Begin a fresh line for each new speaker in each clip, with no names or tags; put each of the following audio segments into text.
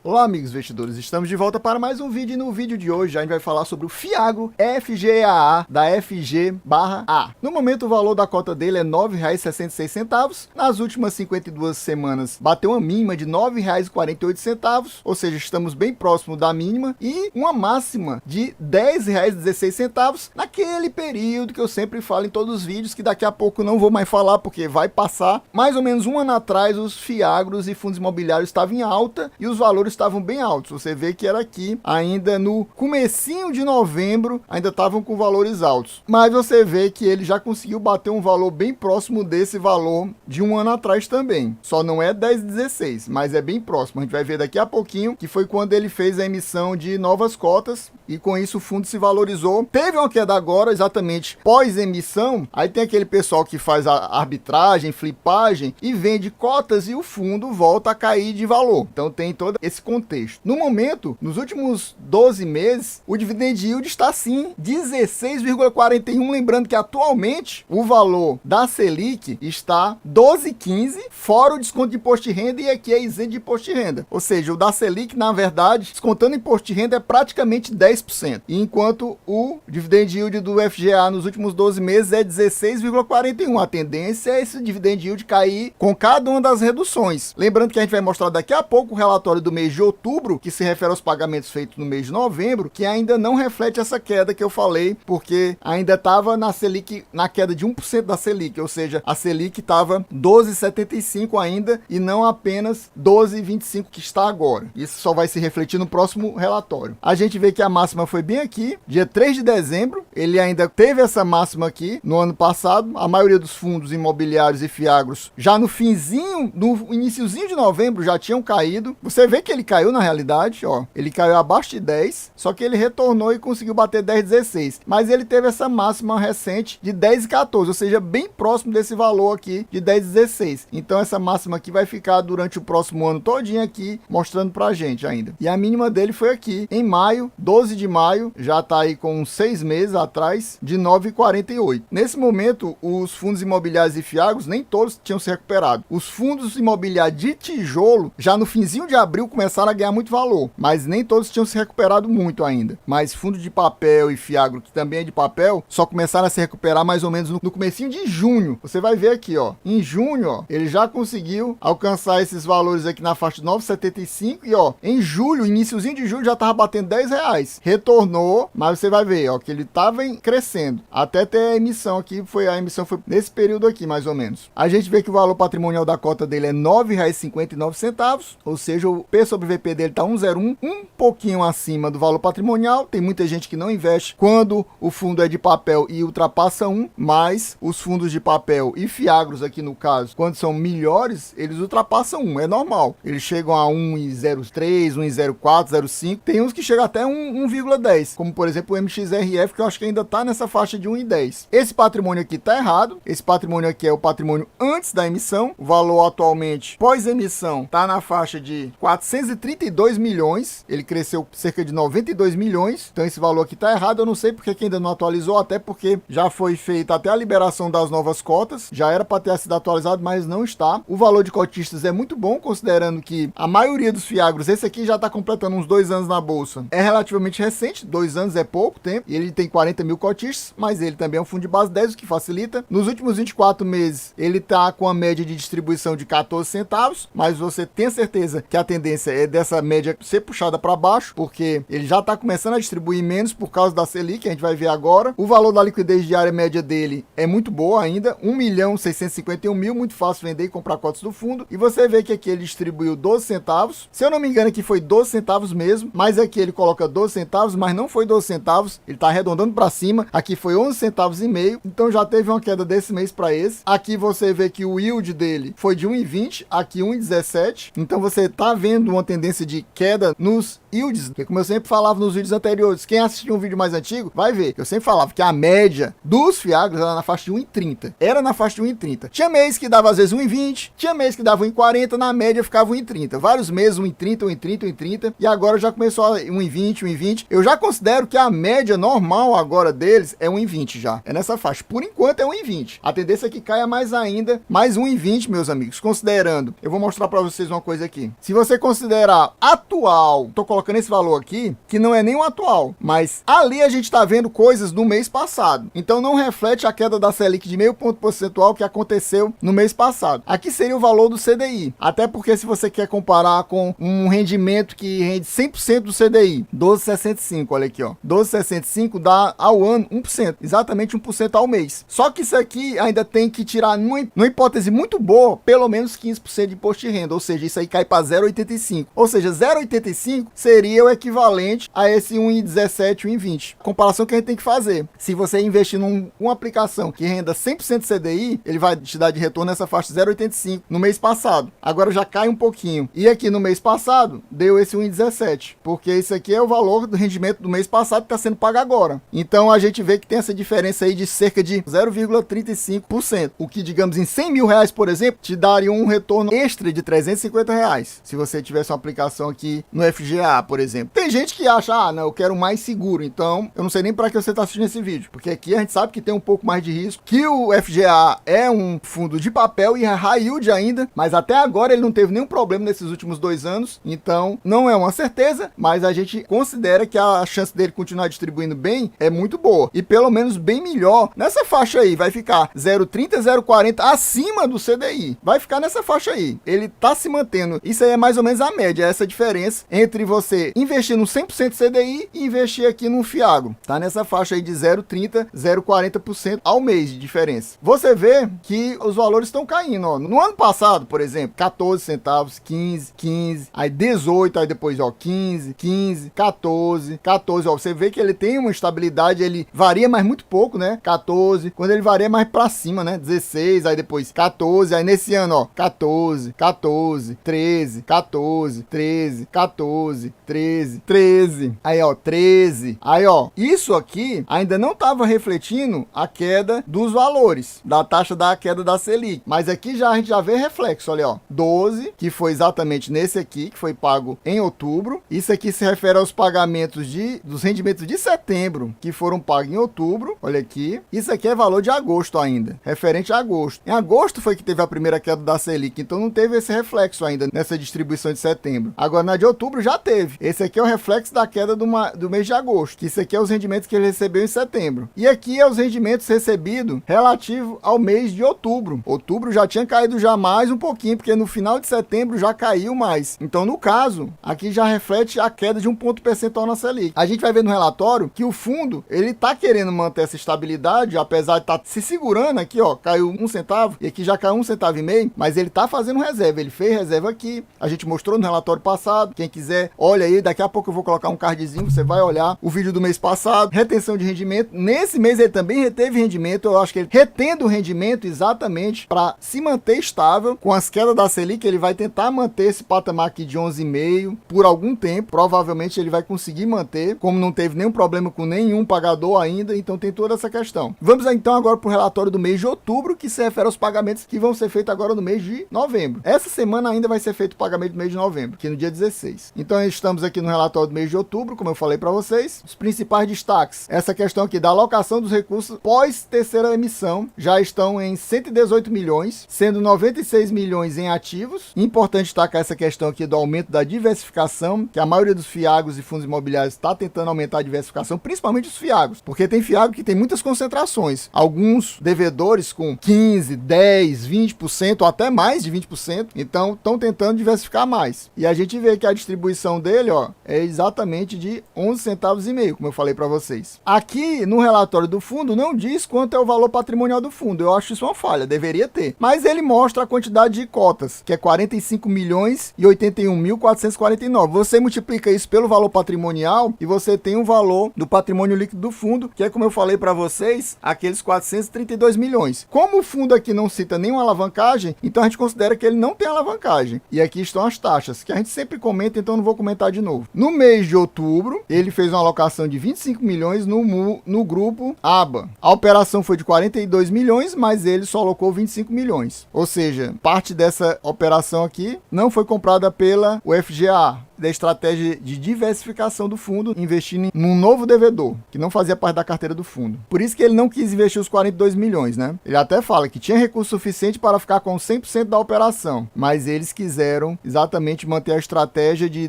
Olá amigos investidores, estamos de volta para mais um vídeo e no vídeo de hoje a gente vai falar sobre o Fiagro FGAA da FG/A. No momento o valor da cota dele é R$ 9,66, nas últimas 52 semanas bateu uma mínima de R$ 9,48, ou seja, estamos bem próximo da mínima, e uma máxima de R$ 10,16 naquele período que eu sempre falo em todos os vídeos, que daqui a pouco não vou mais falar porque vai passar. Mais ou menos um ano atrás os Fiagros e fundos imobiliários estavam em alta e os valores estavam bem altos. Você vê que era aqui ainda no comecinho de novembro, ainda estavam com valores altos, mas você vê que ele já conseguiu bater um valor bem próximo desse valor de um ano atrás também. Só não é 10,16, mas é bem próximo. A gente vai ver daqui a pouquinho, que foi quando ele fez a emissão de novas cotas e com isso o fundo se valorizou. Teve uma queda agora, exatamente pós emissão. Aí tem aquele pessoal que faz a arbitragem, flipagem e vende cotas e o fundo volta a cair de valor. Então tem todo esse contexto. No momento, nos últimos 12 meses, o dividend yield está sim 16,41, lembrando que atualmente o valor da Selic está 12,15, fora o desconto de imposto de renda, e aqui é isento de imposto de renda. Ou seja, o da Selic, na verdade, descontando imposto de renda, é praticamente 10%, enquanto o dividend yield do FGA nos últimos 12 meses é 16,41. A tendência é esse dividend yield cair com cada uma das reduções. Lembrando que a gente vai mostrar daqui a pouco o relatório do mês de outubro, que se refere aos pagamentos feitos no mês de novembro, que ainda não reflete essa queda que eu falei, porque ainda estava na Selic, na queda de 1% da Selic, ou seja, a Selic estava 12,75 ainda e não apenas 12,25 que está agora. Isso só vai se refletir no próximo relatório. A gente vê que a máxima foi bem aqui, dia 3 de dezembro, ele ainda teve essa máxima aqui no ano passado. A maioria dos fundos imobiliários e fiagros já no finzinho, no iniciozinho de novembro já tinham caído. Você vê que ele caiu na realidade, ó, ele caiu abaixo de 10, só que ele retornou e conseguiu bater 10,16, mas ele teve essa máxima recente de 10,14, ou seja, bem próximo desse valor aqui de 10,16. Então essa máxima aqui vai ficar durante o próximo ano todinho aqui, mostrando pra gente ainda. E a mínima dele foi aqui, em maio, 12 de maio, já tá aí com 6 meses atrás, de 9,48. Nesse momento, os fundos imobiliários e fiagros, nem todos tinham se recuperado. Os fundos imobiliários de tijolo, já no finzinho de abril, começaram a ganhar muito valor, mas nem todos tinham se recuperado muito ainda. Mas fundo de papel e fiagro, que também é de papel, só começaram a se recuperar mais ou menos no comecinho de junho. Você vai ver aqui, ó, em junho, ó, ele já conseguiu alcançar esses valores aqui na faixa de 9,75 e, ó, em julho, iniciozinho de julho, já tava batendo R$ 10. Retornou, mas você vai ver, ó, que ele tava crescendo até ter a emissão aqui. A emissão foi nesse período aqui, mais ou menos. A gente vê que o valor patrimonial da cota dele é R$ 9,59, ou seja, o P sobre VP dele tá 1,01, um pouquinho acima do valor patrimonial. Tem muita gente que não investe quando o fundo é de papel e ultrapassa 1, mas os fundos de papel e fiagros aqui no caso, quando são melhores, eles ultrapassam 1, é normal. Eles chegam a 1,03, 1,04, 0,5, tem uns que chegam até 1,10, como por exemplo o MXRF, que eu acho que ainda tá nessa faixa de 1,10. Esse patrimônio aqui tá errado, esse patrimônio aqui é o patrimônio antes da emissão. O valor atualmente, pós-emissão, tá na faixa de 432 milhões, ele cresceu cerca de 92 milhões, então esse valor aqui tá errado. Eu não sei porque que ainda não atualizou, até porque já foi feita até a liberação das novas cotas, já era para ter sido atualizado, mas não está. O valor de cotistas é muito bom, considerando que a maioria dos fiagros, esse aqui já tá completando uns 2 anos na bolsa, é relativamente recente, 2 anos é pouco tempo, e ele tem 40 mil cotistas, mas ele também é um fundo de base 10, o que facilita. Nos últimos 24 meses, ele tá com a média de distribuição de 14 centavos, mas você tem certeza que a tendência é dessa média ser puxada para baixo, porque ele já está começando a distribuir menos por causa da Selic, a gente vai ver agora. O valor da liquidez diária média dele é muito boa ainda, 1.651.000, muito fácil vender e comprar cotas do fundo, e você vê que aqui ele distribuiu 12 centavos, se eu não me engano aqui foi 12 centavos mesmo, mas aqui ele coloca 12 centavos, mas não foi 12 centavos, ele está arredondando para cima, aqui foi 11 centavos e meio, então já teve uma queda desse mês para esse. Aqui você vê que o yield dele foi de 1,20, aqui 1,17, então você tá vendo uma tendência de queda nos yields, porque como eu sempre falava nos vídeos anteriores, quem assistiu um vídeo mais antigo vai ver que eu sempre falava que a média dos fiagros era na faixa de 1,30. Era na faixa de 1,30. Tinha mês que dava às vezes 1,20, tinha mês que dava 1,40, na média ficava 1,30. Vários meses 1,30, 1,30, 1,30 e agora já começou a 1,20, 1,20. Eu já considero que a média normal agora deles é 1,20 já. É nessa faixa. Por enquanto é 1,20. A tendência é que caia mais ainda, mais 1,20, meus amigos. Considerando, eu vou mostrar para vocês uma coisa aqui. Se você considerar atual, tô colocando esse valor aqui, que não é nem o atual, mas ali a gente tá vendo coisas do mês passado. Então não reflete a queda da Selic de meio ponto percentual que aconteceu no mês passado. Aqui seria o valor do CDI. Até porque se você quer comparar com um rendimento que rende 100% do CDI, 12,65, olha aqui, ó. 12,65 dá ao ano 1%, exatamente 1% ao mês. Só que isso aqui ainda tem que tirar, numa hipótese muito boa, pelo menos 15% de imposto de renda, ou seja, isso aí cai para 0,85. Ou seja, 0,85 seria o equivalente a esse 1,17, 1,20. Comparação que a gente tem que fazer. Se você investir numa aplicação que renda 100% CDI, ele vai te dar de retorno nessa faixa 0,85 no mês passado. Agora já cai um pouquinho. E aqui no mês passado, deu esse 1,17, porque isso aqui é o valor do rendimento do mês passado que está sendo pago agora. Então a gente vê que tem essa diferença aí de cerca de 0,35%, o que, digamos, em 100 mil reais, por exemplo, te daria um retorno extra de 350 reais, se você tivesse uma aplicação aqui no FGA, por exemplo. Tem gente que acha, ah, não, eu quero mais seguro, então eu não sei nem para que você está assistindo esse vídeo, porque aqui a gente sabe que tem um pouco mais de risco, que o FGA é um fundo de papel e é high yield ainda, mas até agora ele não teve nenhum problema nesses últimos 2 anos, então não é uma certeza, mas a gente considera que a chance dele continuar distribuindo bem é muito boa, e pelo menos bem melhor. Nessa faixa aí vai ficar 0,30, 0,40 acima do CDI, vai ficar nessa faixa aí, ele tá se mantendo. Isso aí é mais ou menos a média, essa diferença entre você investir no 100% CDI e investir aqui no Fiagro, tá nessa faixa aí de 0,30, 0,40% ao mês de diferença. Você vê que os valores estão caindo, ó. No ano passado, por exemplo, 14 centavos, 15, 15, aí 18, aí depois, ó, 15, 15, 14, 14, ó, você vê que ele tem uma estabilidade, ele varia, mas muito pouco, né? 14, quando ele varia mais pra cima, né? 16, aí depois 14, aí nesse ano, ó, 14, 14, 13, 14, 13, 14, 13, 13, aí, ó, 13, aí, ó, isso aqui ainda não estava refletindo a queda dos valores, da taxa da queda da Selic, mas aqui já a gente já vê reflexo, olha, ó, 12, que foi exatamente nesse aqui, que foi pago em outubro. Isso aqui se refere aos pagamentos dos rendimentos de setembro, que foram pagos em outubro, olha aqui. Isso aqui é valor de agosto ainda, referente a agosto. Em agosto foi que teve a primeira queda da Selic, então não teve esse reflexo ainda nessa distribuição de setembro. Agora na de outubro já teve. Esse aqui é o reflexo da queda do mês de agosto, que isso aqui é os rendimentos que ele recebeu em setembro. E aqui é os rendimentos recebidos relativo ao mês de outubro. Outubro já tinha caído já mais um pouquinho, porque no final de setembro já caiu mais. Então, no caso, aqui já reflete a queda de 1 ponto percentual na Selic. A gente vai ver no relatório que o fundo, ele tá querendo manter essa estabilidade, apesar de estar se segurando aqui, ó, caiu 1 centavo, e aqui já caiu 1,5 centavo, mas ele tá fazendo reserva, ele fez reserva aqui, a gente mostrou no relatório passado, quem quiser, olha aí, daqui a pouco eu vou colocar um cardzinho, você vai olhar o vídeo do mês passado, retenção de rendimento, nesse mês ele também reteve rendimento, eu acho que ele retendo o rendimento exatamente para se manter estável, com as quedas da Selic, ele vai tentar manter esse patamar aqui de 11,5 por algum tempo, provavelmente ele vai conseguir manter, como não teve nenhum problema com nenhum pagador ainda, então tem toda essa questão. Vamos então agora para o relatório do mês de outubro, que se refere aos pagamentos que vão ser feitos agora no mês de novembro. Essa semana ainda vai ser feito o pagamento do mês de novembro, que é no dia 16. Então estamos aqui no relatório do mês de outubro, como eu falei para vocês, os principais destaques, essa questão aqui da alocação dos recursos pós terceira emissão, já estão em 118 milhões, sendo 96 milhões em ativos. Importante destacar essa questão aqui do aumento da diversificação, que a maioria dos fiagros e fundos imobiliários está tentando aumentar a diversificação, principalmente os fiagros, porque tem fiagro que tem muitas concentrações, alguns devedores com 15, 10, 20% ou até mais de 20%, então estão tentando diversificar mais. E a gente vê que a distribuição dele, ó, é exatamente de 11 centavos e meio, como eu falei para vocês. Aqui no relatório do fundo não diz quanto é o valor patrimonial do fundo, eu acho isso uma falha, deveria ter, mas ele mostra a quantidade de cotas, que é 45 milhões e 81.449. Você multiplica isso pelo valor patrimonial e você tem um valor do patrimônio líquido do fundo, que é, como eu falei para vocês, aqueles 432 milhões. Como o fundo aqui não cita nenhuma alavancagem, então a gente considera que ele não tem alavancagem. E aqui estão as taxas, que a gente sempre comenta, então não vou comentar alocar de novo. No mês de outubro, ele fez uma alocação de 25 milhões no grupo ABA. A operação foi de 42 milhões, mas ele só alocou 25 milhões. Ou seja, parte dessa operação aqui não foi comprada pela UFGA, da estratégia de diversificação do fundo, investindo em um novo devedor, que não fazia parte da carteira do fundo. Por isso que ele não quis investir os 42 milhões, né? Ele até fala que tinha recurso suficiente para ficar com 100% da operação, mas eles quiseram exatamente manter a estratégia de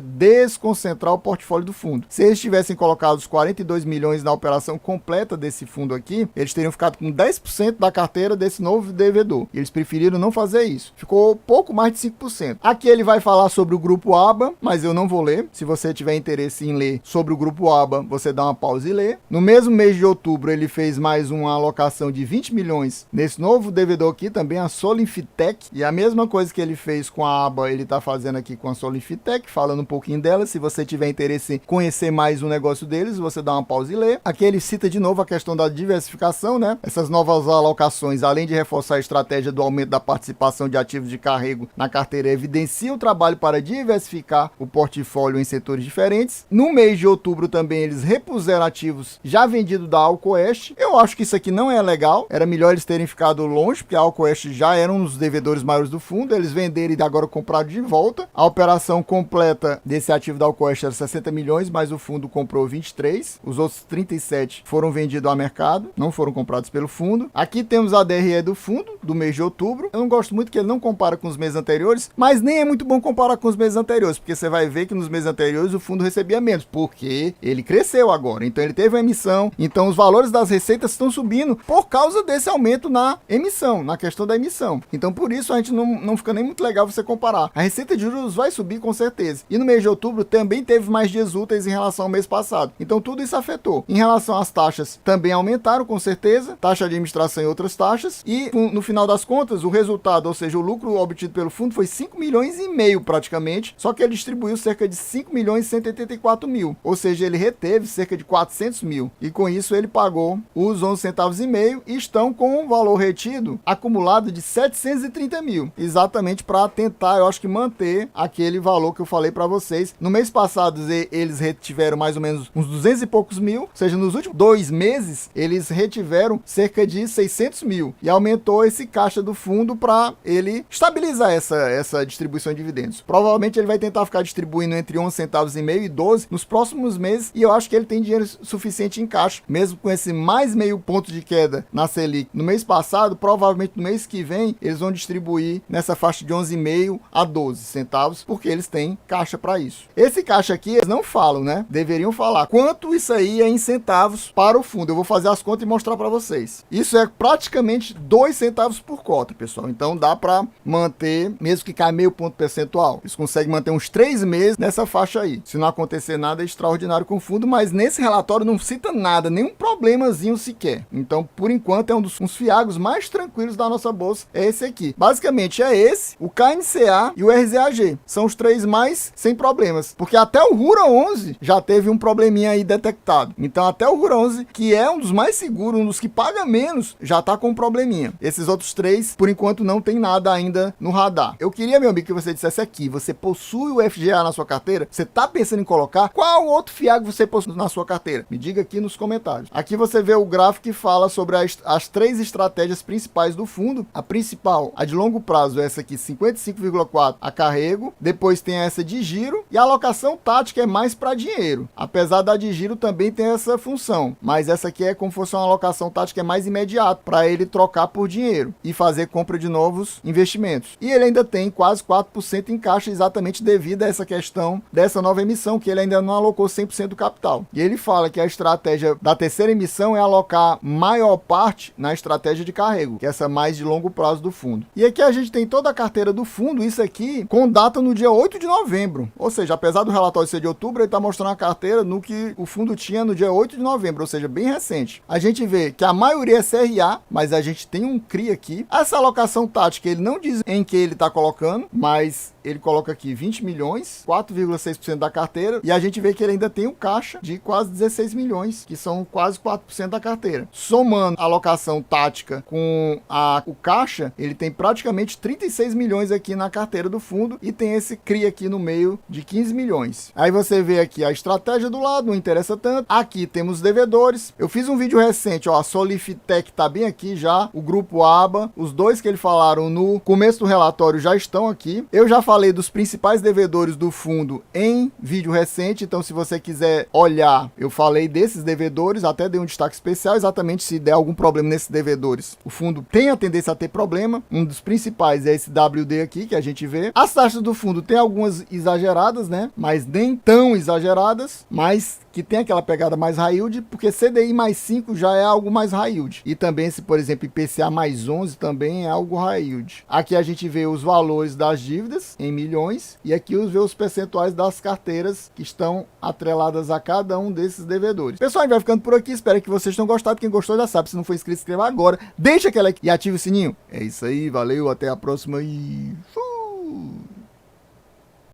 desconcentrar o portfólio do fundo. Se eles tivessem colocado os 42 milhões na operação completa desse fundo aqui, eles teriam ficado com 10% da carteira desse novo devedor. E eles preferiram não fazer isso. Ficou pouco mais de 5%. Aqui ele vai falar sobre o grupo ABA, mas eu não vou ler. Se você tiver interesse em ler sobre o grupo ABA, você dá uma pausa e lê. No mesmo mês de outubro, ele fez mais uma alocação de 20 milhões nesse novo devedor aqui, também a Solinfitec. E a mesma coisa que ele fez com a ABA, ele está fazendo aqui com a Solinfitec, falando um pouquinho dela. Se você tiver interesse em conhecer mais o negócio deles, você dá uma pausa e lê. Aqui ele cita de novo a questão da diversificação, né? Essas novas alocações, além de reforçar a estratégia do aumento da participação de ativos de carrego na carteira, evidencia o trabalho para diversificar o portfólio em setores diferentes. No mês de outubro também eles repuseram ativos já vendidos da Alcoeste. Eu acho que isso aqui não é legal. Era melhor eles terem ficado longe, porque a Alcoeste já era um dos devedores maiores do fundo. Eles venderam e agora compraram de volta. A operação completa desse ativo da Alcoeste era 60 milhões, mas o fundo comprou 23. Os outros 37 foram vendidos ao mercado, não foram comprados pelo fundo. Aqui temos a DRE do fundo, do mês de outubro. Eu não gosto muito que ele não compara com os meses anteriores, mas nem é muito bom comparar com os meses anteriores, porque você vai ver que nos meses anteriores o fundo recebia menos, porque ele cresceu agora, então ele teve uma emissão, então os valores das receitas estão subindo por causa desse aumento na emissão, na questão da emissão. Então por isso a gente não fica nem muito legal você comparar. A receita de juros vai subir com certeza. E no mês de outubro também teve mais dias úteis em relação ao mês passado. Então tudo isso afetou. Em relação às taxas, também aumentaram com certeza, taxa de administração e outras taxas, e no final das contas, o resultado, ou seja, o lucro obtido pelo fundo foi 5 milhões e meio praticamente, só que ele distribuiu cerca de 5 milhões e 184 mil, ou seja, ele reteve cerca de 400 mil, e com isso ele pagou os 11 centavos e meio e estão com um valor retido acumulado de 730 mil, exatamente para tentar, eu acho que manter aquele valor que eu falei para vocês. No mês passado eles retiveram mais ou menos uns 200 e poucos mil, ou seja, nos últimos 2 meses eles retiveram cerca de 600 mil, e aumentou esse caixa do fundo para ele estabilizar essa distribuição de dividendos. Provavelmente ele vai tentar ficar distribuindo entre 11 centavos e meio e 12 nos próximos meses, e eu acho que ele tem dinheiro suficiente em caixa, mesmo com esse mais meio ponto de queda na Selic no mês passado. Provavelmente no mês que vem eles vão distribuir nessa faixa de 11,5 a 12 centavos, porque eles têm caixa para isso. Esse caixa aqui eles não falam, né? Deveriam falar quanto isso aí é em centavos para o fundo. Eu vou fazer as contas e mostrar para vocês. Isso é praticamente 2 centavos por cota, pessoal. Então dá para manter, mesmo que caia meio ponto percentual. Eles conseguem manter uns 3 meses nessa faixa aí. Se não acontecer nada extraordinário com o fundo, mas nesse relatório não cita nada, nenhum problemazinho sequer. Então, por enquanto, é um dos fiagos mais tranquilos da nossa bolsa, é esse aqui. Basicamente é esse, o KNCA e o RZAG. São os 3 mais sem problemas, porque até o RURA 11 já teve um probleminha aí detectado. Então, até o RURA 11, que é um dos mais seguros, um dos que paga menos, já tá com um probleminha. Esses outros 3, por enquanto, não tem nada ainda no radar. Eu queria, meu amigo, que você dissesse aqui, você possui o FGA na sua carteira? Você tá pensando em colocar? Qual outro fiago você possui na sua carteira? Me diga aqui nos comentários. Aqui você vê o gráfico que fala sobre as 3 estratégias principais do fundo. A principal, a de longo prazo, é essa aqui, 55,4 a carrego. Depois tem essa de giro, e a alocação tática é mais para dinheiro. Apesar da de giro também tem essa função, mas essa aqui é como se fosse uma alocação tática, é mais imediata, para ele trocar por dinheiro e fazer compra de novos investimentos. E ele ainda tem quase 4% em caixa, exatamente devido a essa questão dessa nova emissão, que ele ainda não alocou 100% do capital. E ele fala que a estratégia da terceira emissão é alocar maior parte na estratégia de carrego, que é essa mais de longo prazo do fundo. E aqui a gente tem toda a carteira do fundo, isso aqui com data no dia 8 de novembro. Ou seja, apesar do relatório ser de outubro, ele está mostrando a carteira no que o fundo tinha no dia 8 de novembro, ou seja, bem recente. A gente vê que a maioria é CRA, mas a gente tem um CRI aqui. Essa alocação tática, ele não diz em que ele está colocando, mas ele coloca aqui 20 milhões, 4,6% da carteira, e a gente vê que ele ainda tem um caixa de quase 16 milhões, que são quase 4% da carteira. Somando a alocação tática com o caixa, ele tem praticamente 36 milhões aqui na carteira do fundo e tem esse CRI aqui no meio de 15 milhões. Aí você vê aqui a estratégia do lado, não interessa tanto. Aqui temos devedores. Eu fiz um vídeo recente, ó, a Solifitec tá bem aqui já, o grupo ABA, os dois que eles falaram no começo do relatório já estão aqui. Eu já falei dos principais devedores do fundo em vídeo recente, então se você quiser olhar, eu falei desses devedores, até dei um destaque especial, exatamente se der algum problema nesses devedores. O fundo tem a tendência a ter problema, um dos principais é esse WD aqui, que a gente vê. As taxas do fundo tem algumas exageradas, né, mas nem tão exageradas, mas que tem aquela pegada mais high yield, porque CDI mais 5 já é algo mais high yield. E também, se por exemplo IPCA mais 11 também é algo high yield. Aqui a gente vê os valores das dívidas em milhões e aqui vê os percentuais das carteiras que estão atreladas a cada um desses devedores. Pessoal, a gente vai ficando por aqui, espero que vocês tenham gostado. Quem gostou já sabe, se não for inscrito, se inscreva agora, deixa aquele like e ative o sininho. É isso aí, valeu, até a próxima e...